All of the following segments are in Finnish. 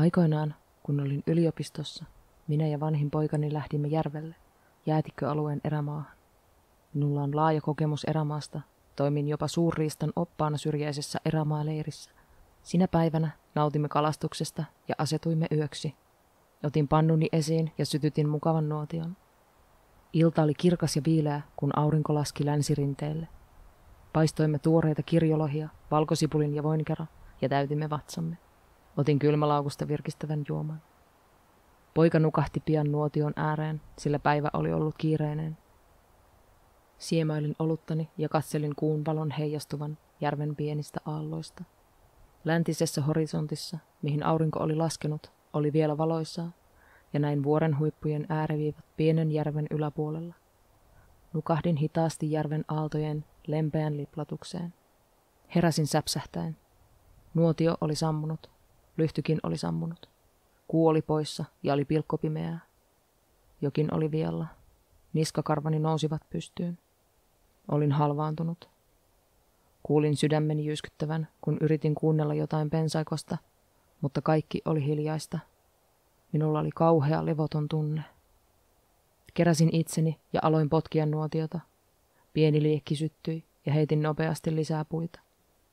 Aikoinaan, kun olin yliopistossa, minä ja vanhin poikani lähdimme järvelle, jäätikköalueen erämaahan. Minulla on laaja kokemus erämaasta, toimin jopa suurriistan oppaana syrjäisessä erämaaleirissä. Sinä päivänä nautimme kalastuksesta ja asetuimme yöksi. Otin pannuni esiin ja sytytin mukavan nuotion. Ilta oli kirkas ja viileä, kun aurinko laski länsirinteelle. Paistoimme tuoreita kirjolohia, valkosipulin ja voinkera ja täytimme vatsamme. Otin kylmälaukusta virkistävän juoman. Poika nukahti pian nuotion ääreen, sillä päivä oli ollut kiireinen. Siemailin oluttani ja katselin kuun valon heijastuvan järven pienistä aalloista. Läntisessä horisontissa, mihin aurinko oli laskenut, oli vielä valoisaa, ja näin vuoren huippujen ääreviivat pienen järven yläpuolella. Nukahdin hitaasti järven aaltojen lempeän liplatukseen. Heräsin säpsähtäen. Nuotio oli sammunut, lyhtykin oli sammunut. Kuu oli poissa ja oli pilkkopimeää. Jokin oli vialla. Niskakarvani nousivat pystyyn. Olin halvaantunut. Kuulin sydämeni jyskyttävän, kun yritin kuunnella jotain pensaikosta, mutta kaikki oli hiljaista. Minulla oli kauhea levoton tunne. Keräsin itseni ja aloin potkia nuotiota. Pieni liekki syttyi ja heitin nopeasti lisää puita.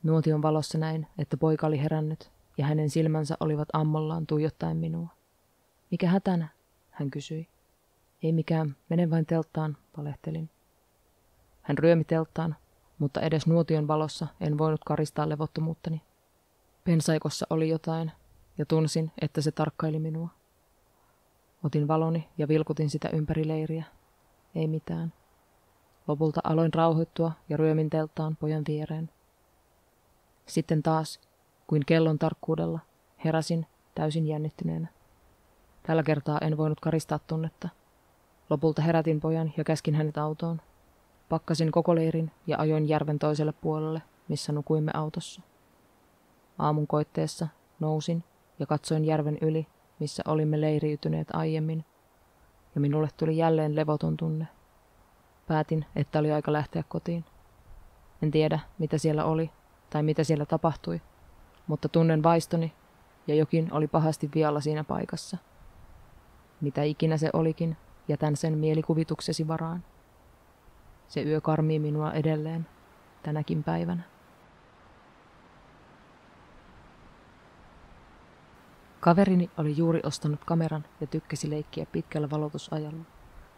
Nuotion valossa näin, että poika oli herännyt ja hänen silmänsä olivat ammollaan tuijottaen minua. Mikä hätänä? Hän kysyi. Ei mikään, mene vain telttaan, valehtelin. Hän ryömi telttaan, mutta edes nuotion valossa en voinut karistaa levottomuuttani. Pensaikossa oli jotain, ja tunsin, että se tarkkaili minua. Otin valoni ja vilkutin sitä ympäri leiriä. Ei mitään. Lopulta aloin rauhoittua ja ryömin telttaan pojan viereen. Sitten taas, kuin kellon tarkkuudella, heräsin täysin jännittyneenä. Tällä kertaa en voinut karistaa tunnetta. Lopulta herätin pojan ja käskin hänet autoon. Pakkasin koko leirin ja ajoin järven toiselle puolelle, missä nukuimme autossa. Aamun koitteessa nousin ja katsoin järven yli, missä olimme leiriytyneet aiemmin, ja minulle tuli jälleen levoton tunne. Päätin, että oli aika lähteä kotiin. En tiedä, mitä siellä oli tai mitä siellä tapahtui, mutta tunnen vaistoni ja jokin oli pahasti vialla siinä paikassa. Mitä ikinä se olikin, jätän sen mielikuvituksesi varaan. Se yö karmii minua edelleen, tänäkin päivänä. Kaverini oli juuri ostanut kameran ja tykkäsi leikkiä pitkällä valotusajalla.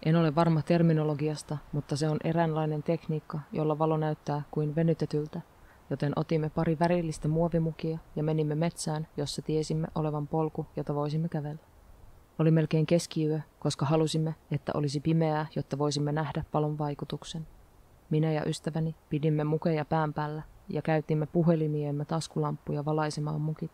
En ole varma terminologiasta, mutta se on eräänlainen tekniikka, jolla valo näyttää kuin venytetyltä, joten otimme pari värillistä muovimukia ja menimme metsään, jossa tiesimme olevan polku, jota voisimme kävellä. Oli melkein keskiyö, koska halusimme, että olisi pimeää, jotta voisimme nähdä valon vaikutuksen. Minä ja ystäväni pidimme mukeja pään päällä ja käytimme puhelimiemme taskulamppuja valaisemaan mukit.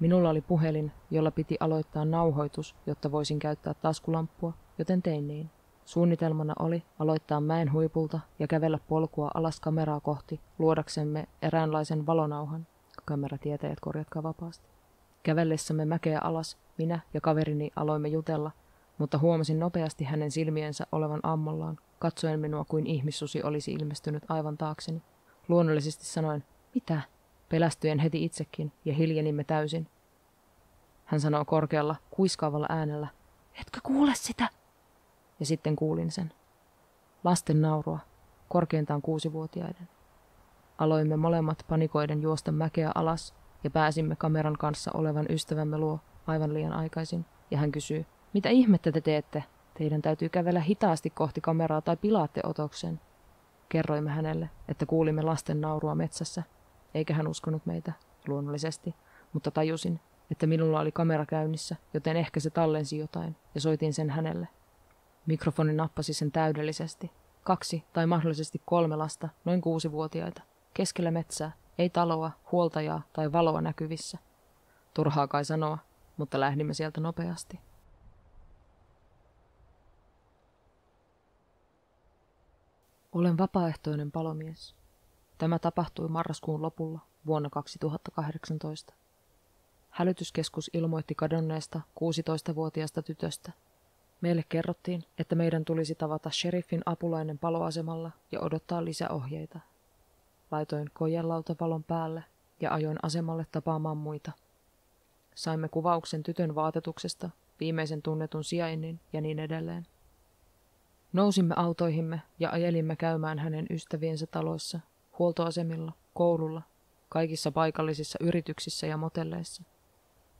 Minulla oli puhelin, jolla piti aloittaa nauhoitus, jotta voisin käyttää taskulamppua, joten tein niin. Suunnitelmana oli aloittaa mäen huipulta ja kävellä polkua alas kameraa kohti, luodaksemme eräänlaisen valonauhan. Kameratietäjät, korjatkaa vapaasti. Kävellessämme mäkeä alas, minä ja kaverini aloimme jutella, mutta huomasin nopeasti hänen silmiensä olevan ammollaan, katsoen minua kuin ihmissusi olisi ilmestynyt aivan taakseni. Luonnollisesti sanoin, mitä? Pelästyen heti itsekin ja hiljenimme täysin. Hän sanoo korkealla, kuiskaavalla äänellä, etkö kuule sitä? Ja sitten kuulin sen. Lasten naurua, korkeintaan 6-vuotiaiden. Aloimme molemmat panikoiden juosta mäkeä alas ja pääsimme kameran kanssa olevan ystävämme luo aivan liian aikaisin. Ja hän kysyy, mitä ihmettä te teette? Teidän täytyy kävellä hitaasti kohti kameraa tai pilaatte otoksen. Kerroimme hänelle, että kuulimme lasten naurua metsässä, eikä hän uskonut meitä, luonnollisesti, mutta tajusin, että minulla oli kamera käynnissä, joten ehkä se tallensi jotain, ja soitin sen hänelle. Mikrofoni nappasi sen täydellisesti. 2 tai mahdollisesti 3 lasta, noin 6-vuotiaita. Keskellä metsää, ei taloa, huoltajaa tai valoa näkyvissä. Turhaa kai sanoa, mutta lähdimme sieltä nopeasti. Olen vapaaehtoinen palomies. Tämä tapahtui marraskuun lopulla vuonna 2018. Hälytyskeskus ilmoitti kadonneesta 16-vuotiaasta tytöstä. Meille kerrottiin, että meidän tulisi tavata sheriffin apulainen paloasemalla ja odottaa lisäohjeita. Laitoin kojelautavalon päälle ja ajoin asemalle tapaamaan muita. Saimme kuvauksen tytön vaatetuksesta, viimeisen tunnetun sijainnin ja niin edelleen. Nousimme autoihimme ja ajelimme käymään hänen ystäviensä taloissa, huoltoasemilla, koululla, kaikissa paikallisissa yrityksissä ja motelleissa.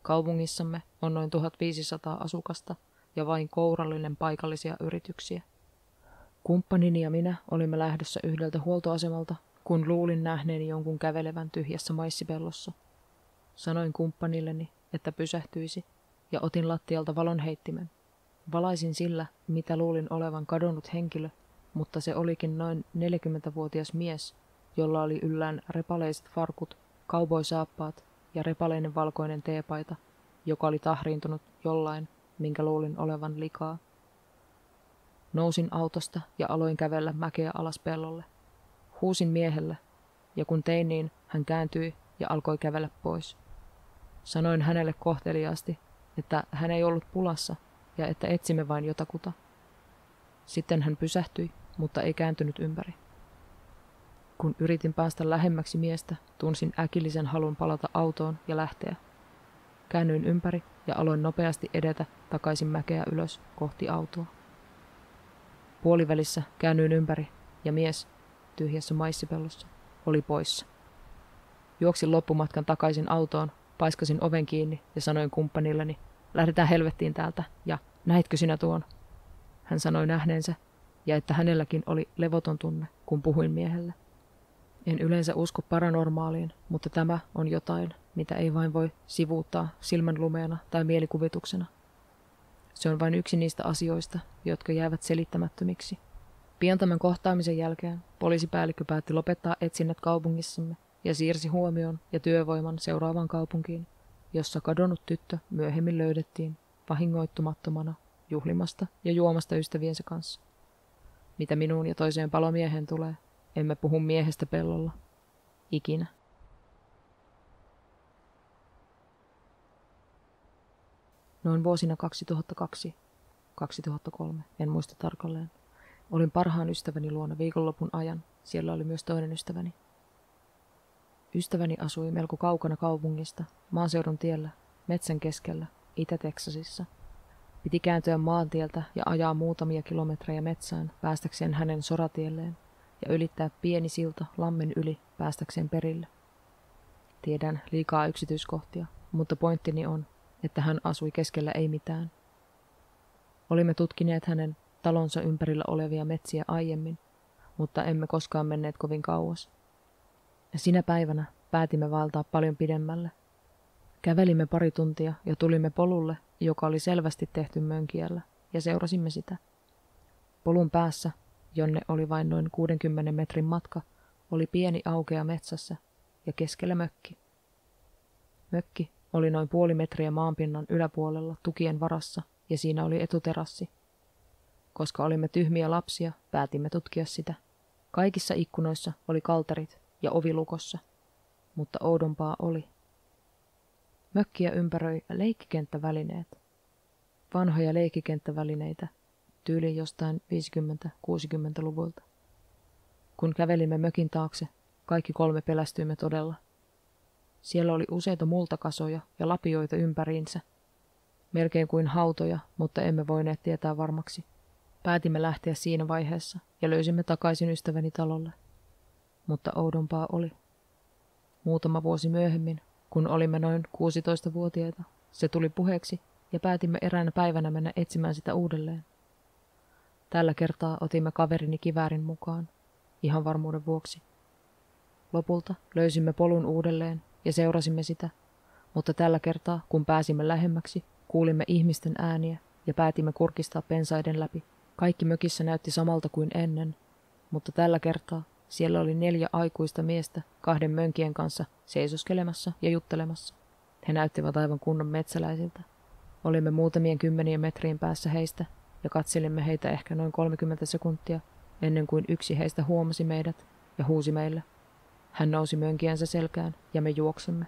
Kaupungissamme on noin 1500 asukasta ja vain kourallinen paikallisia yrityksiä. Kumppanini ja minä olimme lähdössä yhdeltä huoltoasemalta, kun luulin nähneeni jonkun kävelevän tyhjässä maissipellossa. Sanoin kumppanilleni, että pysähtyisi, ja otin lattialta valonheittimen. Valaisin sillä, mitä luulin olevan kadonnut henkilö, mutta se olikin noin 40-vuotias mies, jolla oli yllään repaleiset farkut, kauboisaappaat ja repaleinen valkoinen teepaita, joka oli tahriintunut jollain, minkä luulin olevan likaa. Nousin autosta ja aloin kävellä mäkeä alas pellolle. Huusin miehelle, ja kun tein niin, hän kääntyi ja alkoi kävellä pois. Sanoin hänelle kohteliaasti, että hän ei ollut pulassa ja että etsimme vain jotakuta. Sitten hän pysähtyi, mutta ei kääntynyt ympäri. Kun yritin päästä lähemmäksi miestä, tunsin äkillisen halun palata autoon ja lähteä. Käännyin ympäri ja aloin nopeasti edetä takaisin mäkeä ylös kohti autoa. Puolivälissä käännyin ympäri ja mies, tyhjässä maissipellossa, oli poissa. Juoksin loppumatkan takaisin autoon, paiskasin oven kiinni ja sanoin kumppanilleni, lähdetään helvettiin täältä ja näitkö sinä tuon? Hän sanoi nähneensä ja että hänelläkin oli levoton tunne, kun puhuin miehelle. En yleensä usko paranormaaliin, mutta tämä on jotain, mitä ei vain voi sivuuttaa silmänlumeena tai mielikuvituksena. Se on vain yksi niistä asioista, jotka jäävät selittämättömiksi. Pian tämän kohtaamisen jälkeen poliisipäällikkö päätti lopettaa etsinnät kaupungissamme ja siirsi huomion ja työvoiman seuraavaan kaupunkiin, jossa kadonnut tyttö myöhemmin löydettiin vahingoittumattomana juhlimasta ja juomasta ystäviensä kanssa. Mitä minuun ja toiseen palomieheen tulee, emme puhu miehestä pellolla. Ikinä. Noin vuosina 2002-2003, en muista tarkalleen, olin parhaan ystäväni luona viikonlopun ajan. Siellä oli myös toinen ystäväni. Ystäväni asui melko kaukana kaupungista, maaseudun tiellä, metsän keskellä, Itä-Teksasissa. Piti kääntyä maantieltä ja ajaa muutamia kilometrejä metsään päästäkseen hänen soratielleen ja ylittää pieni silta lammen yli päästäkseen perille. Tiedän liikaa yksityiskohtia, mutta pointtini on, että hän asui keskellä ei mitään. Olimme tutkineet hänen talonsa ympärillä olevia metsiä aiemmin, mutta emme koskaan menneet kovin kauas. Ja sinä päivänä päätimme vaeltaa paljon pidemmälle. Kävelimme pari tuntia ja tulimme polulle, joka oli selvästi tehty mönkijällä, ja seurasimme sitä. Polun päässä, jonne oli vain noin 60 metrin matka, oli pieni aukea metsässä ja keskellä mökki. Mökki oli noin puoli metriä maanpinnan yläpuolella tukien varassa ja siinä oli etuterassi. Koska olimme tyhmiä lapsia, päätimme tutkia sitä. Kaikissa ikkunoissa oli kalterit ja ovi lukossa, mutta oudompaa oli. Mökkiä ympäröi leikkikenttävälineet. Vanhoja leikkikenttävälineitä, tyyliin jostain 50-60-luvulta. Kun kävelimme mökin taakse, kaikki kolme pelästyimme todella. Siellä oli useita multakasoja ja lapioita ympäriinsä. Melkein kuin hautoja, mutta emme voineet tietää varmaksi. Päätimme lähteä siinä vaiheessa ja löysimme takaisin ystäväni talolle. Mutta oudompaa oli. Muutama vuosi myöhemmin, kun olimme noin 16-vuotiaita, se tuli puheeksi ja päätimme eräänä päivänä mennä etsimään sitä uudelleen. Tällä kertaa otimme kaverini kiväärin mukaan, ihan varmuuden vuoksi. Lopulta löysimme polun uudelleen ja seurasimme sitä, mutta tällä kertaa, kun pääsimme lähemmäksi, kuulimme ihmisten ääniä ja päätimme kurkistaa pensaiden läpi. Kaikki mökissä näytti samalta kuin ennen, mutta tällä kertaa siellä oli 4 aikuista miestä 2 mönkien kanssa seisoskelemassa ja juttelemassa. He näyttivät aivan kunnon metsäläisiltä. Olimme muutamien 10 metrien päässä heistä ja katselimme heitä ehkä noin 30 sekuntia ennen kuin yksi heistä huomasi meidät ja huusi meille. Hän nousi mönkiensä selkään ja me juoksimme.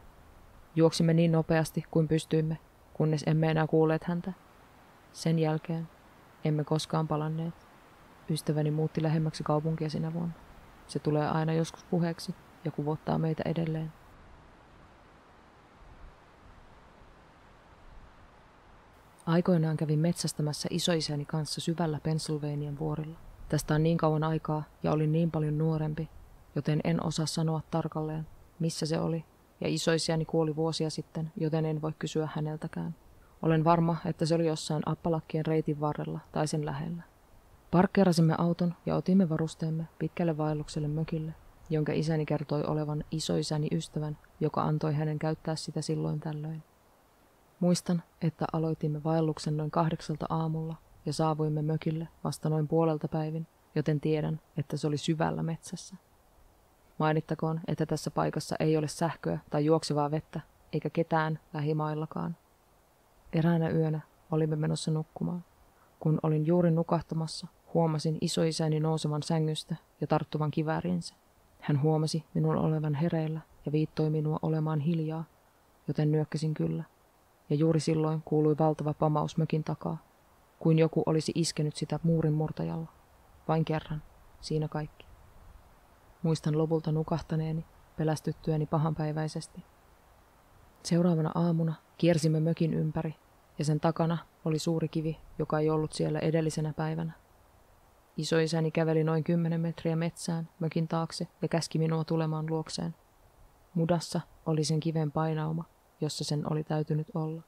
Juoksimme niin nopeasti kuin pystyimme, kunnes emme enää kuulleet häntä. Sen jälkeen emme koskaan palanneet. Ystäväni muutti lähemmäksi kaupunkia sinä vuonna. Se tulee aina joskus puheeksi ja kuvottaa meitä edelleen. Aikoinaan kävin metsästämässä isoisäni kanssa syvällä Pennsylvanian vuorilla. Tästä on niin kauan aikaa ja olin niin paljon nuorempi, joten en osaa sanoa tarkalleen, missä se oli, ja isoisäni kuoli vuosia sitten, joten en voi kysyä häneltäkään. Olen varma, että se oli jossain Appalakkien reitin varrella tai sen lähellä. Parkkeerasimme auton ja otimme varusteemme pitkälle vaellukselle mökille, jonka isäni kertoi olevan isoisäni ystävän, joka antoi hänen käyttää sitä silloin tällöin. Muistan, että aloitimme vaelluksen noin 8 aamulla ja saavuimme mökille vasta noin 5:30, joten tiedän, että se oli syvällä metsässä. Mainittakoon, että tässä paikassa ei ole sähköä tai juoksevaa vettä, eikä ketään lähimaillakaan. Eräänä yönä olimme menossa nukkumaan. Kun olin juuri nukahtamassa, huomasin isoisäni nousevan sängystä ja tarttuvan kivääriinsä. Hän huomasi minun olevan hereillä ja viittoi minua olemaan hiljaa, joten nyökkäsin kyllä. Ja juuri silloin kuului valtava pamaus mökin takaa, kuin joku olisi iskenyt sitä muurin murtajalla. Vain kerran, siinä kaikki. Muistan lopulta nukahtaneeni, pelästyttyäni pahanpäiväisesti. Seuraavana aamuna kiersimme mökin ympäri, ja sen takana oli suuri kivi, joka ei ollut siellä edellisenä päivänä. Isoisäni käveli noin 10 metriä metsään mökin taakse ja käski minua tulemaan luokseen. Mudassa oli sen kiven painauma, jossa sen oli täytynyt olla,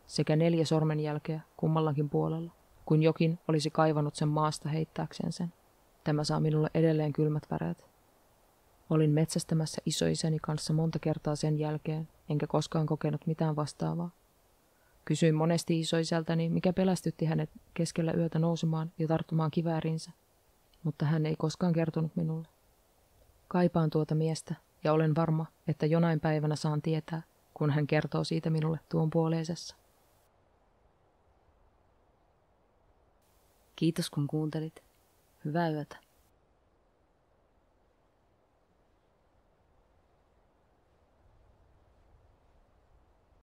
sekä 4 sormenjälkeä kummallakin puolella, kuin jokin olisi kaivannut sen maasta heittääkseen sen. Tämä saa minulle edelleen kylmät väreet. Olin metsästämässä isoisäni kanssa monta kertaa sen jälkeen, enkä koskaan kokenut mitään vastaavaa. Kysyin monesti isoisältäni, mikä pelästytti hänet keskellä yötä nousemaan ja tarttumaan kivääriinsä, mutta hän ei koskaan kertonut minulle. Kaipaan tuota miestä ja olen varma, että jonain päivänä saan tietää, kun hän kertoo siitä minulle tuon puoleisessa. Kiitos kun kuuntelit. Hyvää yötä.